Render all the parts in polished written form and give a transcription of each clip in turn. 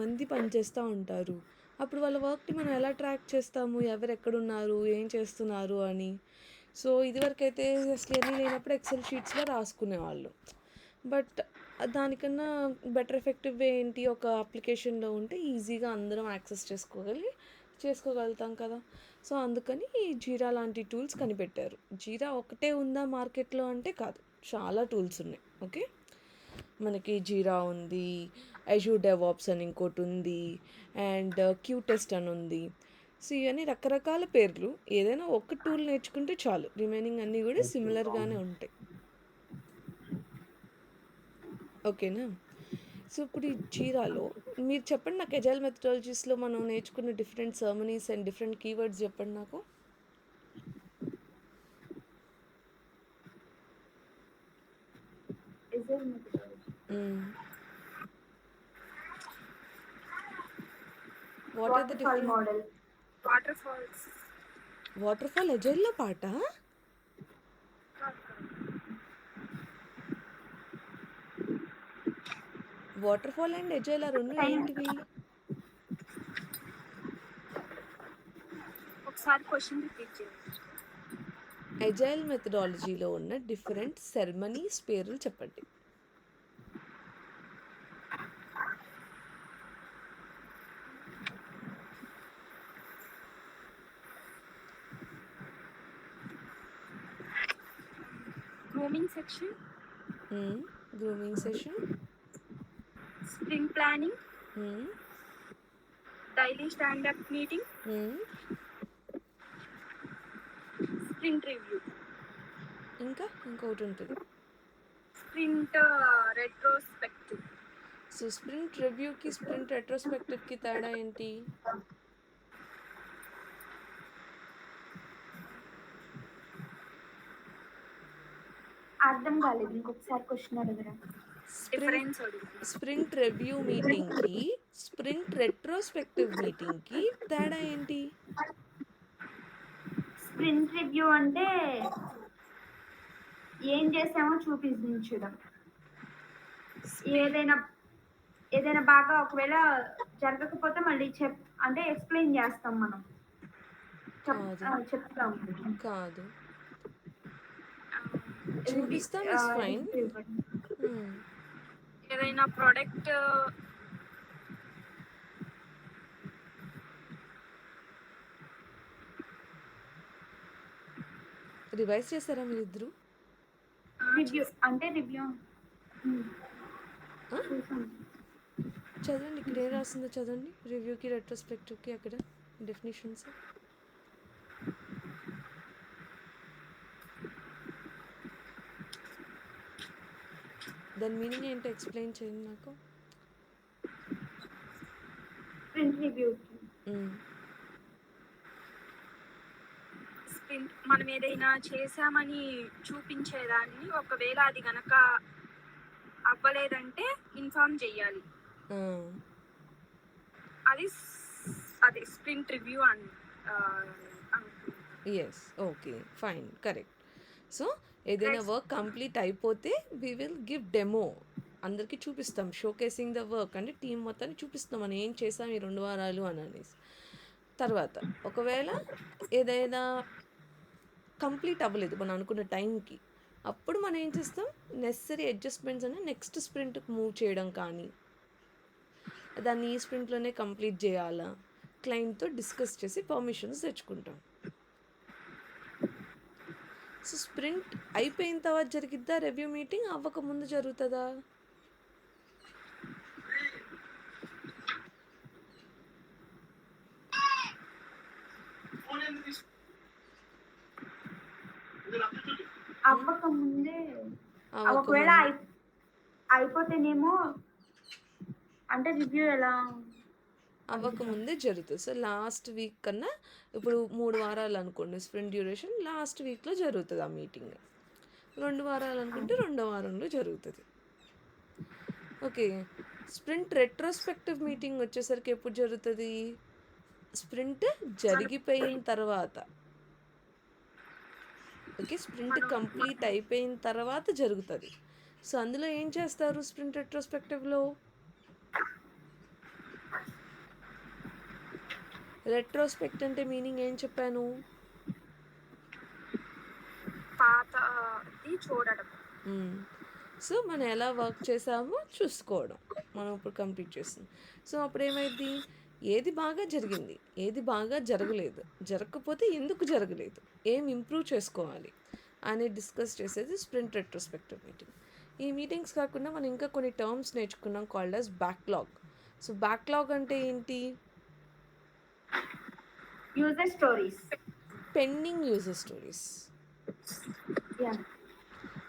మంది పనిచేస్తూ ఉంటారు. అప్పుడు వాళ్ళ వర్క్‌ని మనం ఎలా ట్రాక్ చేస్తాము? ఎవరెక్కడున్నారు? ఏం చేస్తున్నారు అని. సో, ఇదివరకైతే అసలు ఇయన్నీ లేనప్పుడు ఎక్సెల్ షీట్స్‌లో రాసుకునేవాళ్ళు. బట్ దానికన్నా బెటర్ ఎఫెక్టివ్ వే ఏంటి? ఒక అప్లికేషన్‌లో ఉంటే ఈజీగా అందరం యాక్సెస్ చేసుకోగలుగుతాం కదా! సో, అందుకని జీరా లాంటి టూల్స్ కనిపెట్టారు. జీరా ఒకటే ఉందా మార్కెట్‌లో అంటే కాదు. చాలా టూల్స్ ఉన్నాయి. ఓకే. మనకి జీరా ఉంది, అజూర్ డెవాప్స్ అని ఇంకోటి ఉంది, అండ్ క్యూ టెస్ట్ అని ఉంది. సో ఇవన్నీ రకరకాల పేర్లు. ఏదైనా ఒక టూల్ నేర్చుకుంటే చాలు, రిమైనింగ్ అన్నీ కూడా సిమిలర్గానే ఉంటాయి. ఓకేనా? సో ఇప్పుడు ఈ జీరాలో మీరు చెప్పండి నాకు, ఎజైల్ మెథడాలజీస్లో మనం నేర్చుకున్న different ceremonies and different keywords చెప్పండి నాకు. What are the waterfall different? Model. Water fall ఎజైల్లో పాట? వాటర్ ఫాల్ అండ్ ఎజైల్ ఆ రెండు ఏంటివి? ఒకసారి క్వశ్చన్ రిపీట్ చేయండి. ఎజైల్ మెథడాలజీలో ఉన్న డిఫరెంట్ సెరమనీస్ పేర్లు చెప్పండి. Grooming section, grooming session, sprint planning, daily standup meeting, sprint review, ఇంకా ఇంకోటి ఉంటుంది. Sprint retrospective. సో స్ప్రింట్ రివ్యూకి స్ప్రింట్ రెట్రోస్పెక్టివ్కి తేడా ఏంటి? అర్థం కాలేదు, ఇంకొకసారి క్వశ్చన్ అడగరా? స్ప్రింట్ రివ్యూ మీటింగ్కి స్ప్రింట్ రెట్రోస్పెక్టివ్ మీటింగ్కి తేడా ఏంటి? స్ప్రింట్ రివ్యూ అంటే ఏం చేసామో చూపించడం. ఏదైనా బాగా ఒకవేళ జరగకపోతే మళ్ళీ అంటే ఎక్స్ప్లెయిన్ చేస్తాం మనం, చెప్తాం కాదు, చూపిస్తాం ఇస్ ఫైన్. ఏదైనా ప్రోడక్ట్ రివైజ్ చేస్తారా మీరిద్దరు? రివ్యూ అంటే రివ్యూ చదవండి, ఇక్కడ ఏం రాస్తుందో చదవండి. రివ్యూకి రెట్రోస్పెక్టివ్కి అక్కడ డెఫినేషన్స్. దాని మీనింగ్ ఏంటో ఎక్స్ప్లెయిన్ చేయండి నాకు. స్ప్రింట్ రివ్యూ స్ప్రింట్ మనం ఏదైనా చేసామని చూపించేదాన్ని, ఒకవేళ అది గనక అవ్వలేదంటే ఇన్ఫార్మ్ చేయాలి. అది sprint review yes, okay, fine, correct. So ఏదైనా వర్క్ కంప్లీట్ అయిపోతే వీ విల్ గివ్ డెమో, అందరికీ చూపిస్తాం. షోకేసింగ్ ద వర్క్ అంటే టీం మొత్తాన్ని చూపిస్తాం మనం ఏం చేసాం ఈ 2 వారాలు అని అనేసి. తర్వాత ఒకవేళ ఏదైనా కంప్లీట్ అవ్వలేదు మనం అనుకున్న టైంకి, అప్పుడు మనం ఏం చేస్తాం, నెసరీ అడ్జస్ట్మెంట్స్ అని నెక్స్ట్ స్ప్రింట్కి మూవ్ చేయడం, కానీ దాన్ని ఈ స్ప్రింట్లోనే కంప్లీట్ చేయాలా, క్లయింట్తో డిస్కస్ చేసి పర్మిషన్స్ తెచ్చుకుంటాం. సో స్ప్రింట్ అయిపోయిన తర్వాత జరిగిద్దా రివ్యూ మీటింగ్, అవ్వకముందు జరుగుతుందా? అవ్వకముందే. ఒకవేళ అయిపోతేనేమో అంటే రివ్యూ ఎలా అవ్వకముందే జరుగుతుంది. సో లాస్ట్ వీక్ కన్నా, ఇప్పుడు 3 వారాలు అనుకోండి స్ప్రింట్ డ్యూరేషన్, లాస్ట్ వీక్లో జరుగుతుంది ఆ మీటింగ్. 2 వారాలు అనుకుంటే 2వ వారంలో జరుగుతుంది. ఓకే. స్ప్రింట్ రెట్రోస్పెక్టివ్ మీటింగ్ వచ్చేసరికి ఎప్పుడు జరుగుతుంది? స్ప్రింట్ జరిగిపోయిన తర్వాత. ఓకే, స్ప్రింట్ కంప్లీట్ అయిపోయిన తర్వాత జరుగుతుంది. సో అందులో ఏం చేస్తారు స్ప్రింట్ రెట్రోస్పెక్టివ్లో? రెట్రోస్పెక్ట్ అంటే మీనింగ్ ఏం చెప్పాను? పాతది చూడడం. సో మనం ఎలా వర్క్ చేసామో చూసుకోవడం, మనం ఇప్పుడు కంప్లీట్ చేస్తుంది. సో అప్పుడు ఏమైంది, ఏది బాగా జరిగింది, ఏది బాగా జరగలేదు, జరగకపోతే ఎందుకు జరగలేదు, ఏం ఇంప్రూవ్ చేసుకోవాలి అని డిస్కస్ చేసేది స్ప్రింట్ రెట్రోస్పెక్టివ్ మీటింగ్. ఈ మీటింగ్స్ కాకుండా మనం ఇంకా కొన్ని టర్మ్స్ నేర్చుకున్నాం called as backlog. So backlog అంటే ఏంటి? User stories. Pending user stories. Yeah.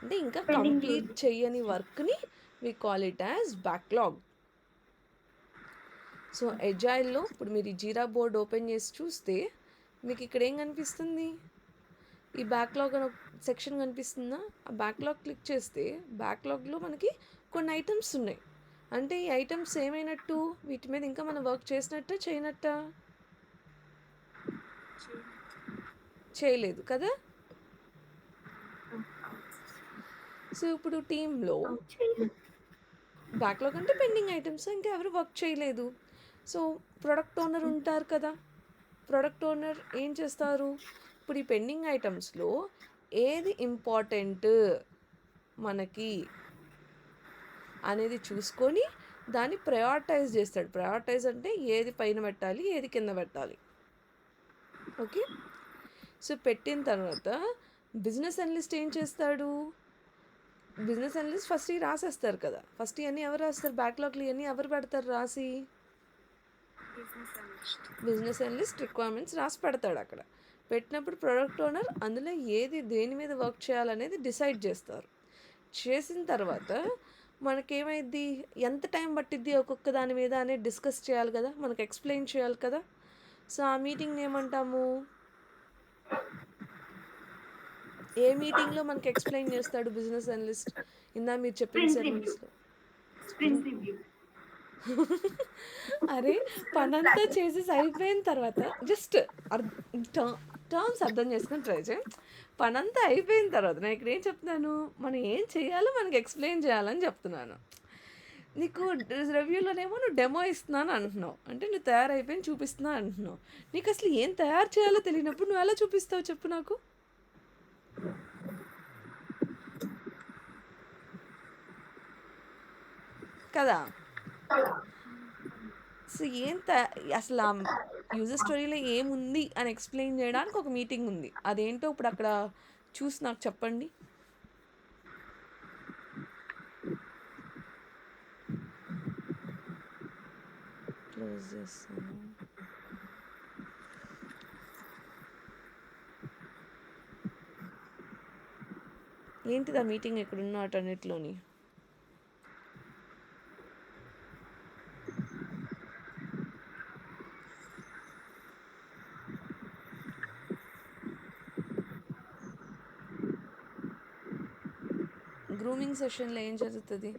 అంటే ఇంకా Pending కంప్లీట్ user. చేయని వర్క్ని we call it as backlog. So ఎజైల్లో ఇప్పుడు మీరు ఈ జీరా బోర్డ్ ఓపెన్ చేసి చూస్తే మీకు ఇక్కడ ఏం కనిపిస్తుంది? ఈ బ్యాక్లాగ్ అని సెక్షన్ కనిపిస్తుందా? ఆ బ్యాక్లాగ్ క్లిక్ చేస్తే బ్యాక్లాగ్లో మనకి కొన్ని ఐటమ్స్ ఉన్నాయి. అంటే ఈ ఐటమ్స్ ఏమైనట్టు, వీటి మీద ఇంకా మనం వర్క్ చేసినట్ట చేయనట్టా? చేయలేదు కదా. సో ఇప్పుడు టీంలో బ్యాక్లాగ్ అంటే పెండింగ్ ఐటమ్స్, ఇంకా ఎవరు వర్క్ చేయలేదు. సో ప్రొడక్ట్ ఓనర్ ఉంటారు కదా, ప్రొడక్ట్ ఓనర్ ఏం చేస్తారు, ఇప్పుడు ఈ పెండింగ్ ఐటమ్స్లో ఏది ఇంపార్టెంట్ మనకి అనేది చూసుకొని దాన్ని ప్రయారిటైజ్ చేస్తాడు. ప్రయారిటైజ్ అంటే ఏది పైన పెట్టాలి, ఏది కింద పెట్టాలి. ఓకే. సో పెట్టిన తర్వాత బిజినెస్ అనలిస్ట్ ఏం చేస్తాడు, బిజినెస్ అనలిస్ట్ ఫస్ట్ ఇవి రాసేస్తారు కదా. ఫస్ట్ ఇవన్నీ ఎవరు రాస్తారు, బ్యాక్లాగ్లు ఇవన్నీ ఎవరు పెడతారు రాసి? బిజినెస్ అనలిస్ట్ రిక్వైర్మెంట్స్ రాసి పెడతాడు. అక్కడ పెట్టినప్పుడు ప్రొడక్ట్ ఓనర్ అందులో ఏది దేని మీద వర్క్ చేయాలనేది డిసైడ్ చేస్తారు. చేసిన తర్వాత మనకేమైద్ది, ఎంత టైం పట్టిద్ది ఒక్కొక్క దాని మీద అనేది డిస్కస్ చేయాలి కదా, మనకు ఎక్స్ప్లెయిన్ చేయాలి కదా. సో ఆ మీటింగ్ని ఏమంటాము? ఏ మీటింగ్లో మనకి ఎక్స్ప్లెయిన్ చేస్తాడు బిజినెస్ అనలిస్ట్? ఇందా మీరు చెప్పిన సెషన్స్లో. Sprint review. అరే పనంతా చేసేసి అయిపోయిన తర్వాత జస్ట్ టర్మ్స్ అర్థం చేసుకొని ట్రై చేయి. పనంతా అయిపోయిన తర్వాత నేను ఇక్కడ ఏం చెప్తున్నాను, మనం ఏం చేయాలో మనకి ఎక్స్ప్లెయిన్ చేయాలని చెప్తున్నాను. నీకు రివ్యూలోనేమో నువ్వు డెమో ఇస్తున్నాను అంటున్నావు, అంటే నువ్వు తయారైపోయి చూపిస్తున్నా అంటున్నావు. నీకు అసలు ఏం తయారు చేయాలో తెలియనప్పుడు నువ్వు ఎలా చూపిస్తావు చెప్పు నాకు? కదా. సో అసలు ఆ యూజర్ స్టోరీలో ఏముంది అని ఎక్స్ప్లెయిన్ చేయడానికి ఒక మీటింగ్ ఉంది. అదేంటో ఇప్పుడు అక్కడ చూసి నాకు చెప్పండి. క్లోజ్ చేస్తాను. ఏంటిది ఆ మీటింగ్ ఎక్కడున్న వాటన్నిటిలోని? గ్రూమింగ్ సెషన్లో ఏం జరుగుతుంది?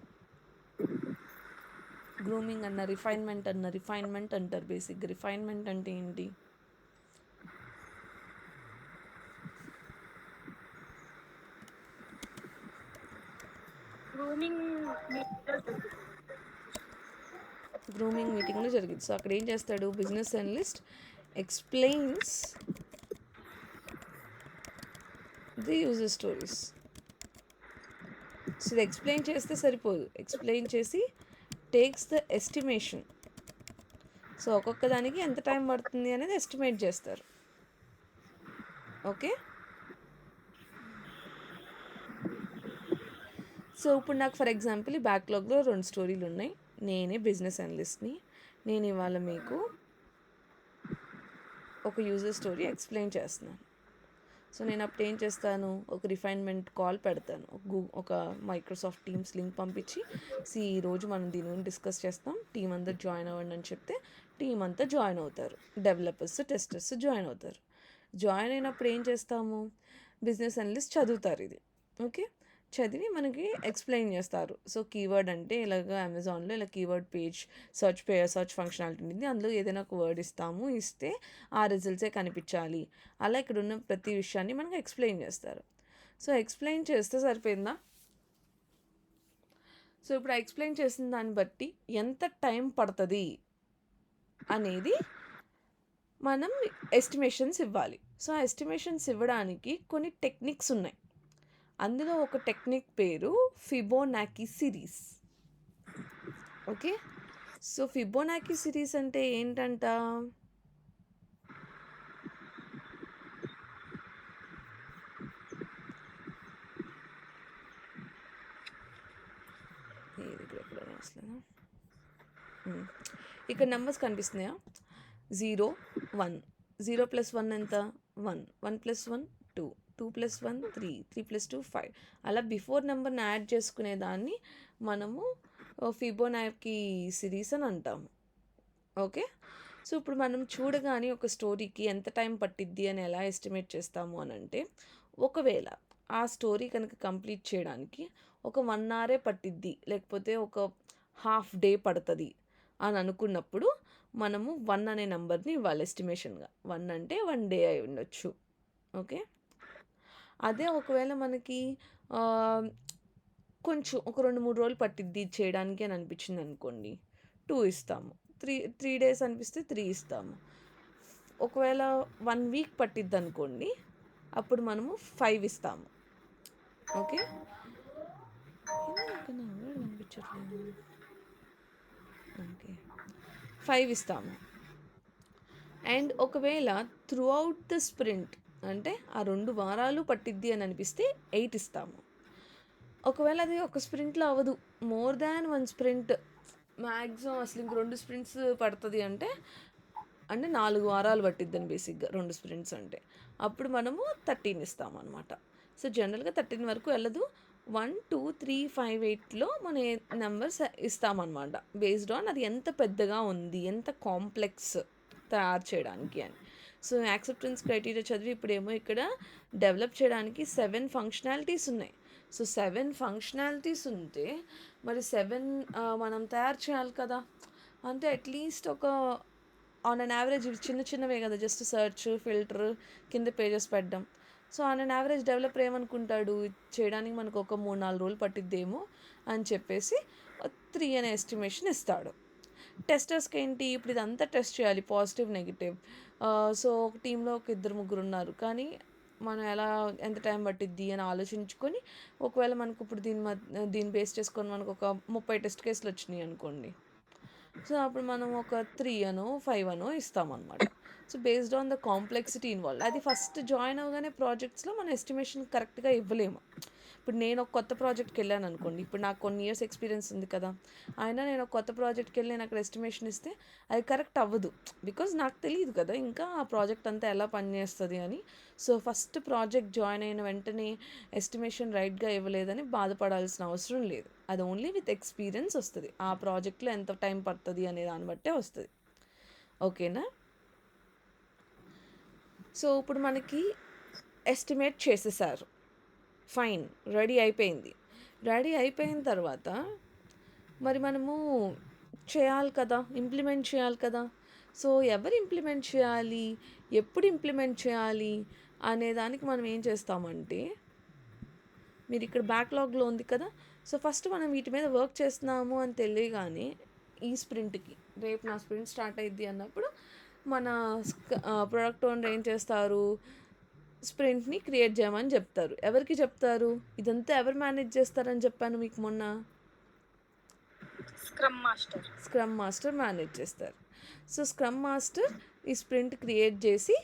గ్రూమింగ్ అన్న రిఫైన్మెంట్ అంటారు. బేసిక్గా రిఫైన్మెంట్ అంటే ఏంటి? గ్రూమింగ్ మీటింగ్లో జరిగింది. సో అక్కడ ఏం చేస్తాడు business analyst, explains the user stories. So ఇది ఎక్స్ప్లెయిన్ చేస్తే సరిపోదు, ఎక్స్ప్లెయిన్ చేసి టేక్స్ ద ఎస్టిమేషన్. సో ఒక్కొక్క దానికి ఎంత టైం పడుతుంది అనేది ఎస్టిమేట్ చేస్తారు. ఓకే. సో ఇప్పుడు నాకు ఫర్ ఎగ్జాంపుల్ ఈ బ్యాక్లాగ్లో 2 స్టోరీలు ఉన్నాయి. నేనే బిజినెస్ అనలిస్ట్ని. నేను ఇవాళ మీకు ఒక యూజర్ స్టోరీ ఎక్స్ప్లెయిన్ చేస్తున్నాను. సో నేను అప్పుడు ఏం చేస్తాను, ఒక రిఫైన్మెంట్ కాల్ పెడతాను, ఒక మైక్రోసాఫ్ట్ టీమ్స్ లింక్ పంపించి, ఈరోజు మనం దీని గురించి డిస్కస్ చేస్తాం, టీం అంతా జాయిన్ అవ్వండి అని చెప్తే టీం అంతా జాయిన్ అవుతారు. డెవలపర్స్, టెస్టర్స్ జాయిన్ అవుతారు. జాయిన్ అయినప్పుడు ఏం చేస్తాము, బిజినెస్ అనలిస్ట్ చదువుతారు ఇది. ఓకే. చదివి మనకి ఎక్స్ప్లెయిన్ చేస్తారు. సో కీవర్డ్ అంటే ఇలాగ అమెజాన్లో ఇలా కీవర్డ్ పేజ్ సర్చ్ ఫంక్షనాలిటీ ఉంది, అందులో ఏదైనా ఒక వర్డ్ ఇస్తే ఆ రిజల్ట్సే కనిపించాలి. అలా ఇక్కడ ఉన్న ప్రతి విషయాన్ని మనకు ఎక్స్ప్లెయిన్ చేస్తారు. సో ఎక్స్ప్లెయిన్ చేస్తే సరిపోయిందా? సో ఇప్పుడు ఎక్స్ప్లెయిన్ చేసిన దాన్ని బట్టి ఎంత టైం పడుతుంది అనేది మనం ఎస్టిమేషన్స్ ఇవ్వాలి. సో ఆ ఎస్టిమేషన్స్ ఇవ్వడానికి కొన్ని టెక్నిక్స్ ఉన్నాయి. అందులో ఒక టెక్నిక్ పేరు ఫిబోనాకీ సిరీస్. ఓకే, సో ఫిబోనాకీ సిరీస్ అంటే ఏంటంట? ఇక్కడ నెంబర్స్ కనిపిస్తున్నాయా? 0 1, 0 + 1 ఎంత? 1, 1 + 1 2, 2 + 1 3, 3 + 2 5. అలా బిఫోర్ నెంబర్ని యాడ్ చేసుకునే దాన్ని మనము ఫిబోనాకీ సిరీస్ అని అంటాము. ఓకే, సో ఇప్పుడు మనం చూడగానే ఒక స్టోరీకి ఎంత టైం పట్టిద్ది అని ఎలా ఎస్టిమేట్ చేస్తాము అని అంటే, ఒకవేళ ఆ స్టోరీ కనుక కంప్లీట్ చేయడానికి ఒక 1 అవరే పట్టిద్ది, లేకపోతే ఒక హాఫ్ డే పడుతుంది అని అనుకున్నప్పుడు మనము 1 అనే నెంబర్ని ఇవ్వాలి ఎస్టిమేషన్గా. 1 అంటే 1 డే అయి ఉండొచ్చు. ఓకే, అదే ఒకవేళ మనకి కొంచెం ఒక 2-3 రోజులు పట్టిద్ది చేయడానికి అని అనిపించింది అనుకోండి, 2 ఇస్తాము. 3 డేస్ అనిపిస్తే 3 ఇస్తాము. ఒకవేళ 1 వీక్ పట్టిద్ది అనుకోండి, అప్పుడు మనము 5 ఇస్తాము. ఓకే, కనిపించట్లేదు. ఓకే, 5 ఇస్తాము. అండ్ ఒకవేళ త్రూ అవుట్ ద స్ప్రింట్ అంటే ఆ 2 వారాలు పట్టిద్ది అని అనిపిస్తే 8 ఇస్తాము. ఒకవేళ అది ఒక స్ప్రింట్లో అవ్వదు, మోర్ దాన్ 1 స్ప్రింట్, మ్యాక్సిమం అసలు ఇంక 2 స్ప్రింట్స్ పడుతుంది అంటే 4 వారాలు పట్టిద్దని బేసిక్గా 2 స్ప్రింట్స్ అంటే, అప్పుడు మనము 13 ఇస్తాం అనమాట. సో జనరల్గా 13 వరకు వెళ్ళదు. 1 2 3 5 8లో మన నెంబర్స్ ఇస్తామన్నమాట, బేస్డ్ ఆన్ అది ఎంత పెద్దగా ఉంది, ఎంత కాంప్లెక్స్ తయారు చేయడానికి అని. సో యాక్సెప్టెన్స్ క్రైటీరియా చదివి ఇప్పుడేమో ఇక్కడ డెవలప్ చేయడానికి 7 ఫంక్షనాలిటీస్ ఉన్నాయి. సో 7 ఫంక్షనాలిటీస్ ఉంటే మరి 7 మనం తయారు చేయాలి కదా. అంటే అట్లీస్ట్ ఒక ఆన్ అన్ యావరేజ్ చిన్న చిన్నవే కదా, జస్ట్ సర్చ్, ఫిల్టర్, కింద పేజెస్ పెట్టడం. So on an average developer ఏమనుకుంటాడు, చేయడానికి మనకు ఒక 3-4 రోజులు పట్టిద్దేమో అని చెప్పేసి 3 అనే ఎస్టిమేషన్ ఇస్తాడు. టెస్టర్స్కి ఏంటి, ఇప్పుడు ఇదంతా టెస్ట్ చేయాలి, పాజిటివ్ నెగిటివ్. సో ఒక టీంలో ఒక 2-3 ఉన్నారు, కానీ మనం ఎంత టైం పట్టిద్ది అని ఆలోచించుకొని, ఒకవేళ మనకు ఇప్పుడు దీన్ని బేస్ చేసుకొని మనకు ఒక 30 టెస్ట్ కేసులు వచ్చినాయి అనుకోండి, సో అప్పుడు మనం ఒక 3 అనో 5 అనో ఇస్తామన్నమాట. So based on the complexity involve. అది ఫస్ట్ జాయిన్ అవ్వగానే ప్రాజెక్ట్స్లో మనం ఎస్టిమేషన్ కరెక్ట్గా ఇవ్వలేము. ఇప్పుడు నేను ఒక కొత్త ప్రాజెక్ట్కి వెళ్ళాను అనుకోండి, ఇప్పుడు నాకు కొన్ని ఇయర్స్ ఎక్స్పీరియన్స్ ఉంది కదా, అయినా నేను ఒక కొత్త ప్రాజెక్ట్కి వెళ్ళి నేను అక్కడ ఎస్టిమేషన్ ఇస్తే అది కరెక్ట్ అవ్వదు, బికాజ్ నాకు తెలియదు కదా ఇంకా ఆ ప్రాజెక్ట్ అంతా ఎలా పనిచేస్తుంది అని. సో ఫస్ట్ ప్రాజెక్ట్ జాయిన్ అయిన వెంటనే ఎస్టిమేషన్ రైట్గా ఇవ్వలేదని బాధపడాల్సిన అవసరం లేదు. అది ఓన్లీ విత్ ఎక్స్పీరియన్స్ వస్తుంది, ఆ ప్రాజెక్ట్లో ఎంత టైం పడుతుంది అనే దాన్ని బట్టే వస్తుంది. ఓకేనా? సో ఇప్పుడు మనకి ఎస్టిమేట్ చేసేసారు, ఫైన్, రెడీ అయిపోయింది. రెడీ అయిపోయిన తర్వాత మరి మనము చేయాలి కదా, ఇంప్లిమెంట్ చేయాలి కదా. సో ఎవరు ఇంప్లిమెంట్ చేయాలి, ఎప్పుడు ఇంప్లిమెంట్ చేయాలి అనే దానికి మనం ఏం చేస్తామంటే, మీరు ఇక్కడ బ్యాక్లాగ్లో ఉంది కదా, సో ఫస్ట్ మనం వీటి మీద వర్క్ చేస్తున్నాము అని తెలియగానే ఈ స్ప్రింట్కి, రేపు నా స్ప్రింట్ స్టార్ట్ అయ్యిద్ది అన్నప్పుడు మన ప్రొడక్ట్ ఓనర్ ఏం చేస్తారు, స్ప్రింట్ని క్రియేట్ చేయమని చెప్తారు. ఎవరికి చెప్తారు, ఇదంతా ఎవరు మేనేజ్ చేస్తారని చెప్పాను మీకు మొన్న? స్క్రమ్ మాస్టర్ మేనేజ్ చేస్తారు. సో స్క్రమ్ మాస్టర్ ఈ స్ప్రింట్ క్రియేట్ చేసి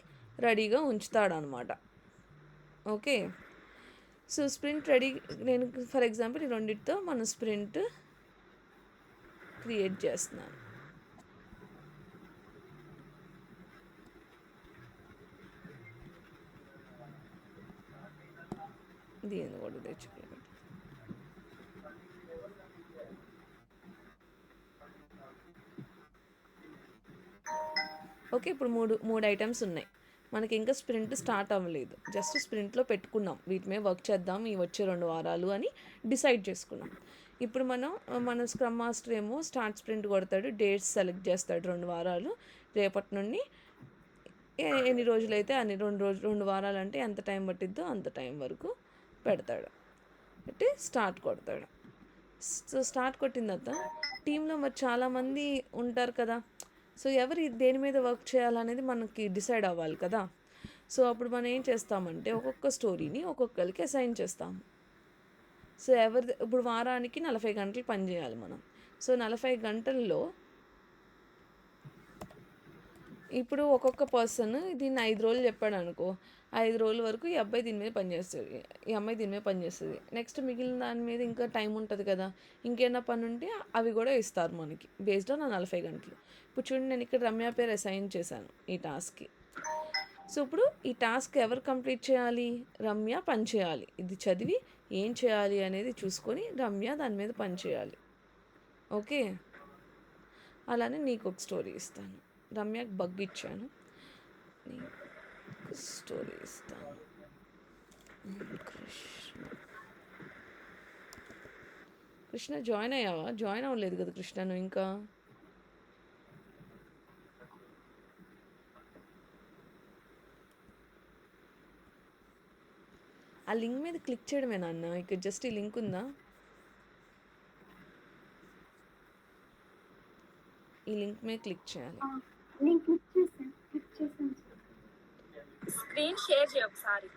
రెడీగా ఉంచుతాడు అనమాట. ఓకే, సో స్ప్రింట్ రెడీ, నేను ఫర్ ఎగ్జాంపుల్ ఈ రెండింటితో మన స్ప్రింట్ క్రియేట్ చేస్తున్నాను. దీన్ని కూడా తెచ్చుకోవాలి. ఓకే, ఇప్పుడు మూడు ఐటమ్స్ ఉన్నాయి మనకి, ఇంకా స్ప్రింట్ స్టార్ట్ అవ్వలేదు, జస్ట్ స్ప్రింట్లో పెట్టుకున్నాం, వీటి మీద వర్క్ చేద్దాం ఈ వచ్చే 2 వారాలు అని డిసైడ్ చేసుకున్నాం. ఇప్పుడు మన స్క్రమ్ మాస్టర్ ఏమో స్టార్ట్ స్ప్రింట్ కొడతాడు, డేట్స్ సెలెక్ట్ చేస్తాడు, 2 వారాలు, రేపటి నుండి ఎన్ని రోజులైతే అన్ని 2 వారాలు అంటే ఎంత టైం పట్టిద్దో అంత టైం వరకు పెడతాడు, అంటే స్టార్ట్ కొడతాడు. సో స్టార్ట్ కొట్టిన తర్వాత టీంలో మరి చాలామంది ఉంటారు కదా, సో ఎవరు దేని మీద వర్క్ చేయాలనేది మనకి డిసైడ్ అవ్వాలి కదా. సో అప్పుడు మనం ఏం చేస్తామంటే ఒక్కొక్క స్టోరీని ఒక్కొక్కరికి అసైన్ చేస్తాము. సో ఇప్పుడు వారానికి 40 గంటలు పని చేయాలి మనం. సో 40 గంటల్లో ఇప్పుడు ఒక్కొక్క పర్సన్ దీన్ని 5 రోజులు చెప్పాడు అనుకో, 5 రోజుల వరకు ఈ అబ్బాయి దీని మీద పనిచేస్తుంది, ఈ అమ్మాయి దీని మీద పనిచేస్తుంది. నెక్స్ట్ మిగిలిన దాని మీద ఇంకా టైం ఉంటుంది కదా, ఇంకేమైనా పని ఉంటే అవి కూడా ఇస్తారు మనకి బేస్డ్ ఆన్ 40 గంటలు. ఇప్పుడు చూడండి, నేను ఇక్కడ రమ్య పేరు అసైన్ చేశాను ఈ టాస్క్కి. సో ఇప్పుడు ఈ టాస్క్ ఎవరు కంప్లీట్ చేయాలి? రమ్య పని చేయాలి. ఇది చదివి ఏం చేయాలి అనేది చూసుకొని రమ్య దాని మీద పని చేయాలి. ఓకే, అలానే నీకు ఒక స్టోరీ ఇస్తాను. రమ్యకి బగ్ ఇచ్చాను, నీకు స్టోరీ ఇస్తాను. కృష్ణ జాయిన్ అయ్యావా? జాయిన్ అవ్వలేదు కదా కృష్ణ నువ్వు ఇంకా. ఆ లింక్ మీద క్లిక్ చేయడమే నాన్న, ఇక్కడ జస్ట్ ఈ లింక్ ఉందా, ఈ లింక్ మీద క్లిక్ చేయాలి. నేను క్లిక్ చేశాను. స్క్రీన్ షేర్ చేయి ఒకసారి.